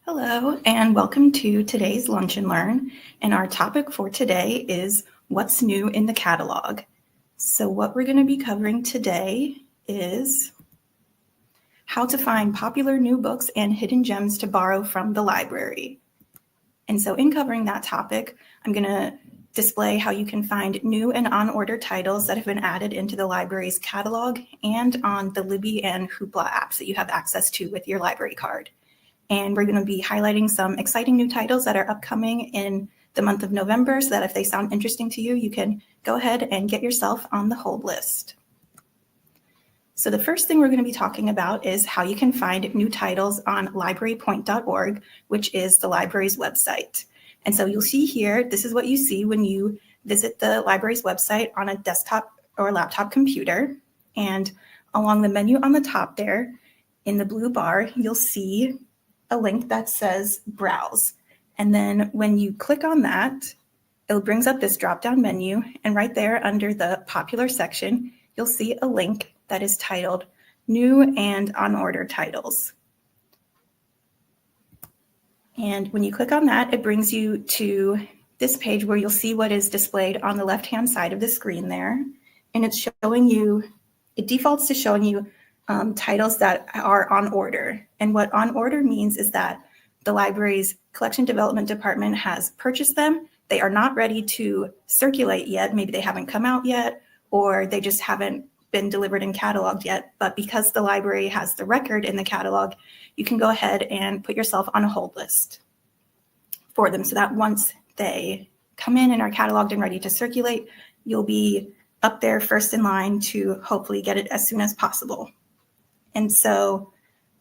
Hello, and welcome to today's Lunch and Learn. And our topic for today is what's new in the catalog. So what we're going to be covering today is how to find popular new books and hidden gems to borrow from the library. And so in covering that topic, I'm going to display how you can find new and on-order titles that have been added into the library's catalog and on the Libby and Hoopla apps that you have access to with your library card. And we're going to be highlighting some exciting new titles that are upcoming in the month of November so that if they sound interesting to you, you can go ahead and get yourself on the hold list. So the first thing we're going to be talking about is how you can find new titles on librarypoint.org, which is the library's website. And so you'll see here, this is what you see when you visit the library's website on a desktop or laptop computer. And along the menu on the top there, in the blue bar, you'll see a link that says Browse. And then when you click on that, it brings up this drop-down menu. And right there under the Popular section, you'll see a link that is titled New and On-Order Titles. And when you click on that, it brings you to this page where you'll see what is displayed on the left-hand side of the screen there. And it's showing you, it defaults to showing you titles that are on order. And what on order means is that the library's collection development department has purchased them. They are not ready to circulate yet. Maybe they haven't come out yet, or they just haven't been delivered and cataloged yet. But because the library has the record in the catalog, you can go ahead and put yourself on a hold list for them so that once they come in and are cataloged and ready to circulate, you'll be up there first in line to hopefully get it as soon as possible. And so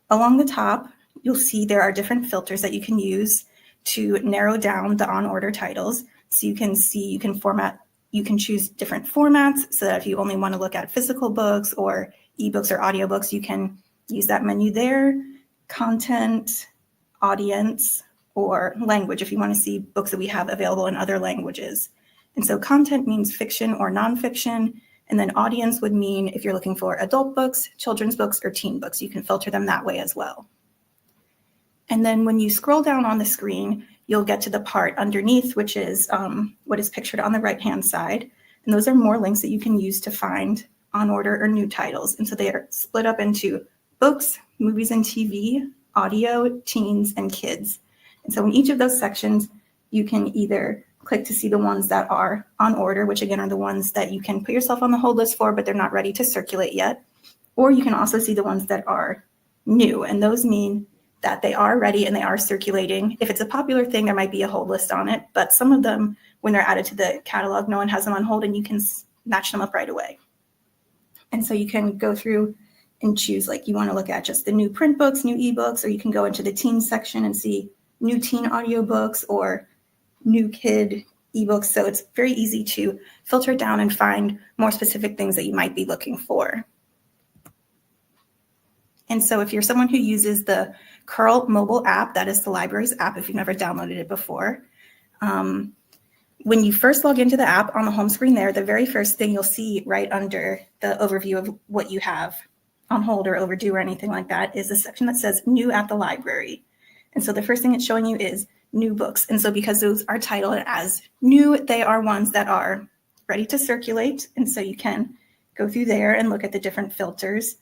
along the top, you'll see there are different filters that you can use to narrow down the on-order titles. So you can see, you can choose different formats so that if you only want to look at physical books or ebooks or audiobooks, you can use that menu there. Content, audience, or language if you want to see books that we have available in other languages. And so content means fiction or nonfiction. And then audience would mean if you're looking for adult books, children's books, or teen books, you can filter them that way as well. And then when you scroll down on the screen, you'll get to the part underneath, which is what is pictured on the right-hand side. And those are more links that you can use to find on order or new titles. And so they are split up into books, movies and TV, audio, teens, and kids. And so in each of those sections, you can either click to see the ones that are on order, which again are the ones that you can put yourself on the hold list for, but they're not ready to circulate yet. Or you can also see the ones that are new, and those mean that they are ready and they are circulating. If it's a popular thing, there might be a hold list on it, but some of them, when they're added to the catalog, no one has them on hold and you can match them up right away. And so you can go through and choose, like you want to look at just the new print books, new ebooks, or you can go into the teen section and see new teen audiobooks or new kid ebooks. So it's very easy to filter it down and find more specific things that you might be looking for. And so if you're someone who uses the Curl mobile app, that is the library's app if you've never downloaded it before, when you first log into the app on the home screen there, the very first thing you'll see right under the overview of what you have on hold or overdue or anything like that is a section that says new at the library. And so the first thing it's showing you is new books. And so because those are titled as new, they are ones that are ready to circulate. And so you can go through there and look at the different filters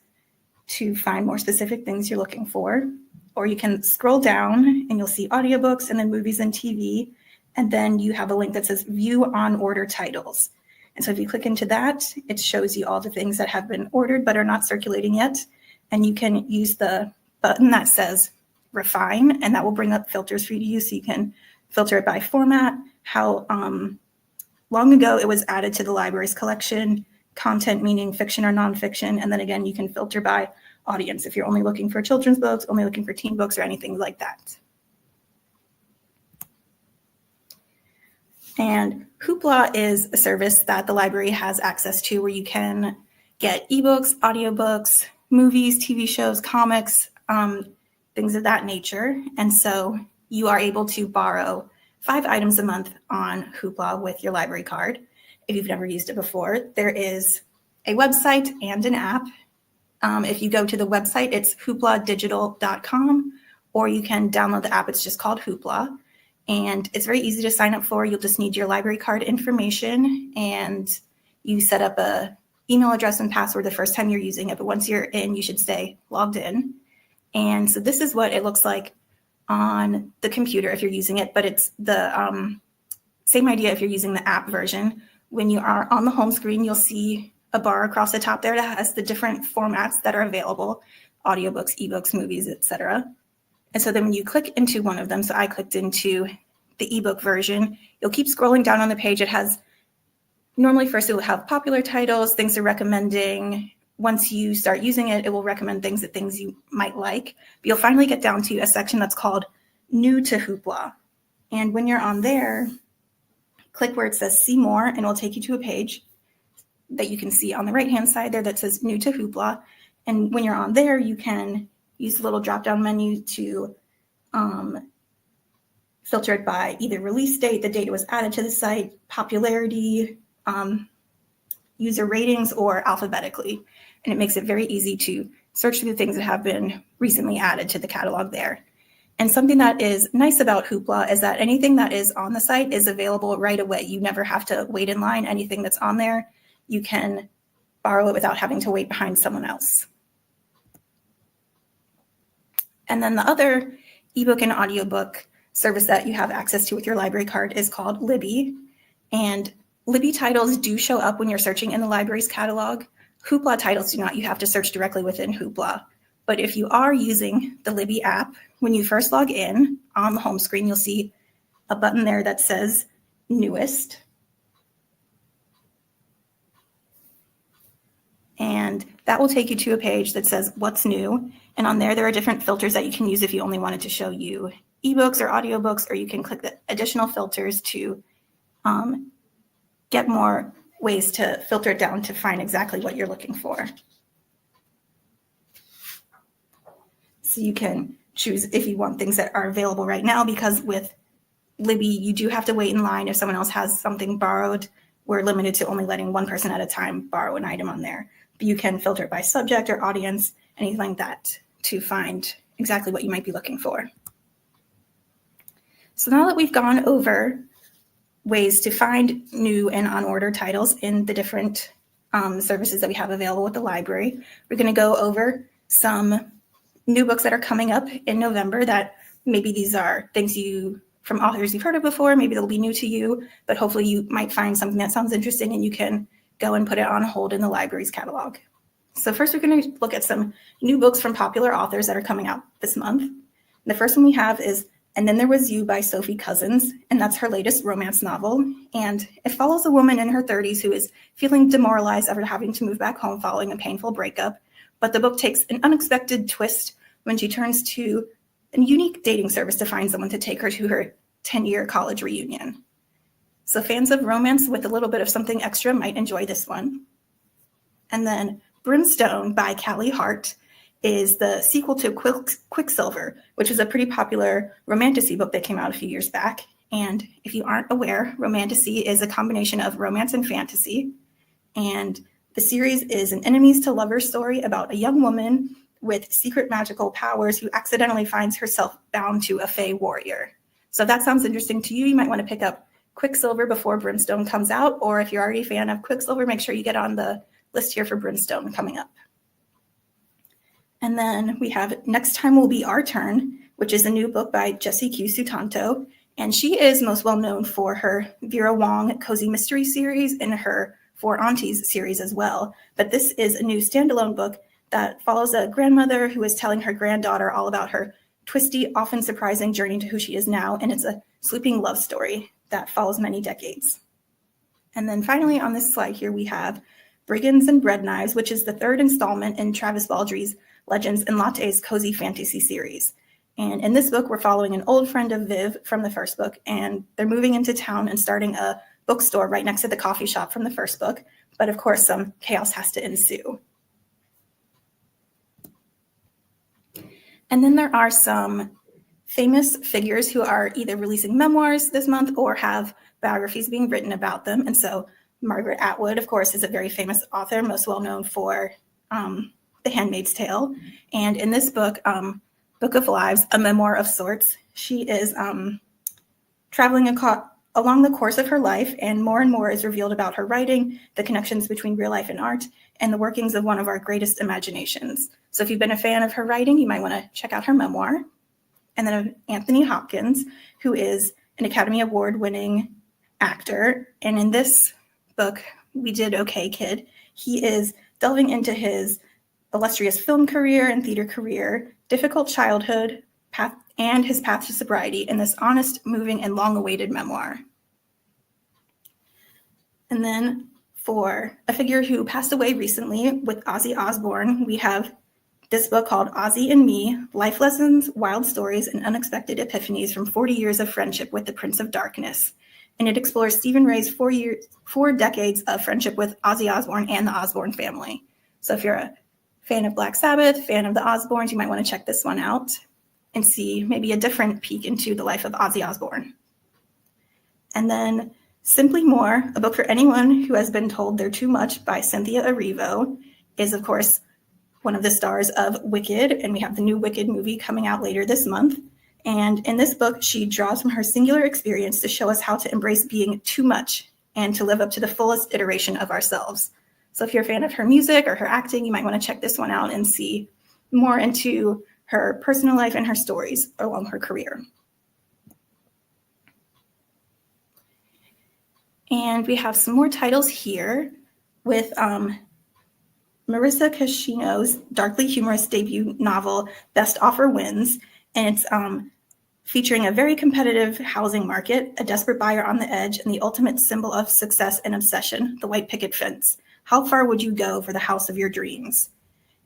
to find more specific things you're looking for. Or you can scroll down and you'll see audiobooks and then movies and TV. And then you have a link that says view on order titles. And so if you click into that, it shows you all the things that have been ordered but are not circulating yet. And you can use the button that says refine, and that will bring up filters for you to use. So you can filter it by format, how long ago it was added to the library's collection, content meaning fiction or nonfiction, and then again, you can filter by audience if you're only looking for children's books, only looking for teen books, or anything like that. And Hoopla is a service that the library has access to where you can get ebooks, audiobooks, movies, TV shows, comics, things of that nature. And so you are able to borrow 5 items a month on Hoopla with your library card. If you've never used it before, there is a website and an app. If you go to the website, it's hoopladigital.com, or you can download the app. It's just called Hoopla, and it's very easy to sign up for. You'll just need your library card information, and you set up a email address and password the first time you're using it, but once you're in, you should stay logged in. And so this is what it looks like on the computer if you're using it, but it's the same idea if you're using the app version. When you are on the home screen, you'll see a bar across the top there that has the different formats that are available: audiobooks, ebooks, movies, etc. And so then when you click into one of them, so I clicked into the ebook version, you'll keep scrolling down on the page. It has, normally first it will have popular titles, things they're recommending. Once you start using it, it will recommend things you might like. But you'll finally get down to a section that's called New to Hoopla. And when you're on there, click where it says See More, and it'll take you to a page that you can see on the right-hand side there that says New to Hoopla. And when you're on there, you can use the little drop-down menu to filter it by either release date, the date it was added to the site, popularity, user ratings, or alphabetically. And it makes it very easy to search through the things that have been recently added to the catalog there. And something that is nice about Hoopla is that anything that is on the site is available right away. You never have to wait in line. Anything that's on there, you can borrow it without having to wait behind someone else. And then the other ebook and audiobook service that you have access to with your library card is called Libby. And Libby titles do show up when you're searching in the library's catalog. Hoopla titles do not. You have to search directly within Hoopla. But if you are using the Libby app, when you first log in on the home screen, you'll see a button there that says Newest. And that will take you to a page that says What's New. And on there are different filters that you can use if you only wanted to show you ebooks or audiobooks, or you can click the additional filters to get more ways to filter it down to find exactly what you're looking for. So you can choose if you want things that are available right now, because with Libby, you do have to wait in line. If someone else has something borrowed, we're limited to only letting one person at a time borrow an item on there. But you can filter it by subject or audience, anything like that, to find exactly what you might be looking for. So now that we've gone over ways to find new and on-order titles in the different services that we have available with the library, we're going to go over some new books that are coming up in November that maybe these are things from authors you've heard of before, maybe they'll be new to you, but hopefully you might find something that sounds interesting and you can go and put it on hold in the library's catalog. So first we're going to look at some new books from popular authors that are coming out this month. The first one we have is And Then There Was You by Sophie Cousins, and that's her latest romance novel. And it follows a woman in her 30s who is feeling demoralized after having to move back home following a painful breakup. But the book takes an unexpected twist when she turns to a unique dating service to find someone to take her to her 10-year college reunion. So fans of romance with a little bit of something extra might enjoy this one. And then Brimstone by Callie Hart is the sequel to Quicksilver, which is a pretty popular romantasy book that came out a few years back. And if you aren't aware, romantasy is a combination of romance and fantasy. And the series is an enemies to lovers story about a young woman with secret magical powers who accidentally finds herself bound to a Fae warrior. So if that sounds interesting to you, you might want to pick up Quicksilver before Brimstone comes out, or if you're already a fan of Quicksilver, make sure you get on the list here for Brimstone coming up. And then we have Next Time Will Be Our Turn, which is a new book by Jessie Q. Sutanto. And she is most well known for her Vera Wong Cozy Mystery series and her Four Aunties series as well. But this is a new standalone book that follows a grandmother who is telling her granddaughter all about her twisty, often surprising journey to who she is now. And it's a sweeping love story that follows many decades. And then finally on this slide here, we have Brigands and Bread Knives, which is the third installment in Travis Baldry's Legends and Lattes Cozy Fantasy series. And in this book, we're following an old friend of Viv from the first book, and they're moving into town and starting a bookstore right next to the coffee shop from the first book. But of course, some chaos has to ensue. And then there are some famous figures who are either releasing memoirs this month or have biographies being written about them. And so Margaret Atwood, of course, is a very famous author, most well known for The Handmaid's Tale. And in this book, Book of Lives, a memoir of sorts. She is traveling along the course of her life, and more is revealed about her writing, the connections between real life and art, and the workings of one of our greatest imaginations. So if you've been a fan of her writing, you might want to check out her memoir. And then Anthony Hopkins, who is an Academy Award-winning actor. And in this book, We Did Okay, Kid, he is delving into his illustrious film career and theater career, difficult childhood, path, and his path to sobriety in this honest, moving, and long-awaited memoir. And then for a figure who passed away recently with Ozzy Osbourne, we have this book called Ozzy and Me, Life Lessons, Wild Stories, and Unexpected Epiphanies from 40 Years of Friendship with the Prince of Darkness. And it explores Stephen Ray's 4 decades of friendship with Ozzy Osbourne and the Osbourne family. So if you're a fan of Black Sabbath, fan of the Osbournes, you might want to check this one out and see maybe a different peek into the life of Ozzy Osbourne. And then Simply More, a book for anyone who has been told they're too much by Cynthia Erivo, is of course one of the stars of Wicked, and we have the new Wicked movie coming out later this month. And in this book, she draws from her singular experience to show us how to embrace being too much and to live up to the fullest iteration of ourselves. So if you're a fan of her music or her acting, you might want to check this one out and see more into her personal life and her stories along her career. And we have some more titles here with Marissa Cashino's darkly humorous debut novel, Best Offer Wins. And it's featuring a very competitive housing market, a desperate buyer on the edge, and the ultimate symbol of success and obsession, the white picket fence. How far would you go for the house of your dreams?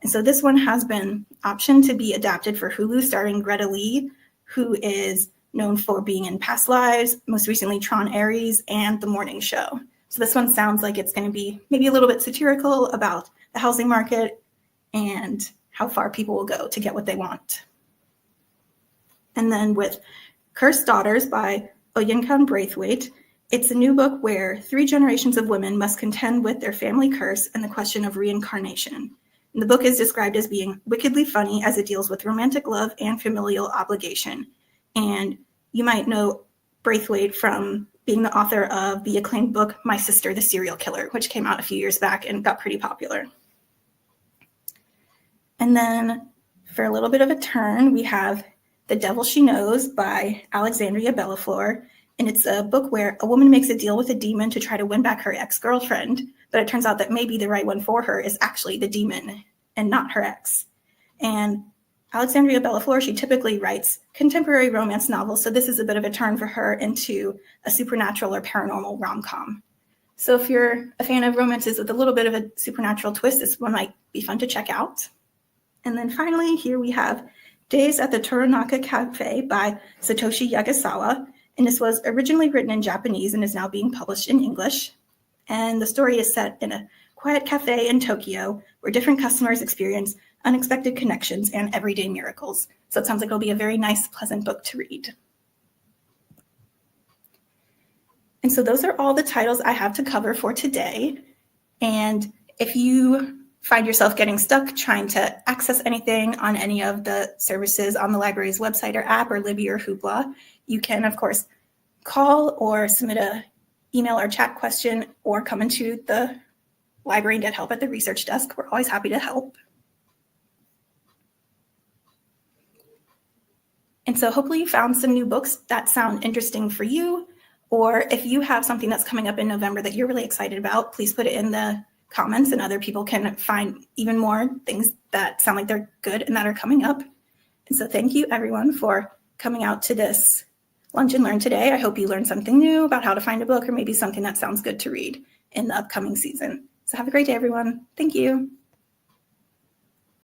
And so this one has been optioned to be adapted for Hulu, starring Greta Lee, who is known for being in Past Lives, most recently Tron Ares, and The Morning Show. So this one sounds like it's going to be maybe a little bit satirical about the housing market and how far people will go to get what they want. And then with Cursed Daughters by Oyinkan Braithwaite, it's a new book where 3 generations of women must contend with their family curse and the question of reincarnation. And the book is described as being wickedly funny as it deals with romantic love and familial obligation. And you might know Braithwaite from being the author of the acclaimed book, My Sister, the Serial Killer, which came out a few years back and got pretty popular. And then for a little bit of a turn, we have The Devil She Knows by Alexandria Bellafleur. And it's a book where a woman makes a deal with a demon to try to win back her ex-girlfriend, but it turns out that maybe the right one for her is actually the demon and not her ex. And Alexandria Bellafleur, she typically writes contemporary romance novels, so this is a bit of a turn for her into a supernatural or paranormal rom-com. So if you're a fan of romances with a little bit of a supernatural twist, this one might be fun to check out. And then finally, here we have Days at the Toronaka Cafe by Satoshi Yagasawa. And this was originally written in Japanese and is now being published in English. And the story is set in a quiet cafe in Tokyo where different customers experience unexpected connections and everyday miracles. So it sounds like it'll be a very nice, pleasant book to read. And so those are all the titles I have to cover for today. And if you find yourself getting stuck trying to access anything on any of the services on the library's website or app or Libby or Hoopla, you can, of course, call or submit an email or chat question or come into the library and get help at the research desk. We're always happy to help. And so hopefully you found some new books that sound interesting for you, or if you have something that's coming up in November that you're really excited about, please put it in the comments and other people can find even more things that sound like they're good and that are coming up. And so thank you everyone for coming out to this Lunch and Learn today. I hope you learned something new about how to find a book or maybe something that sounds good to read in the upcoming season. So have a great day, everyone. Thank you.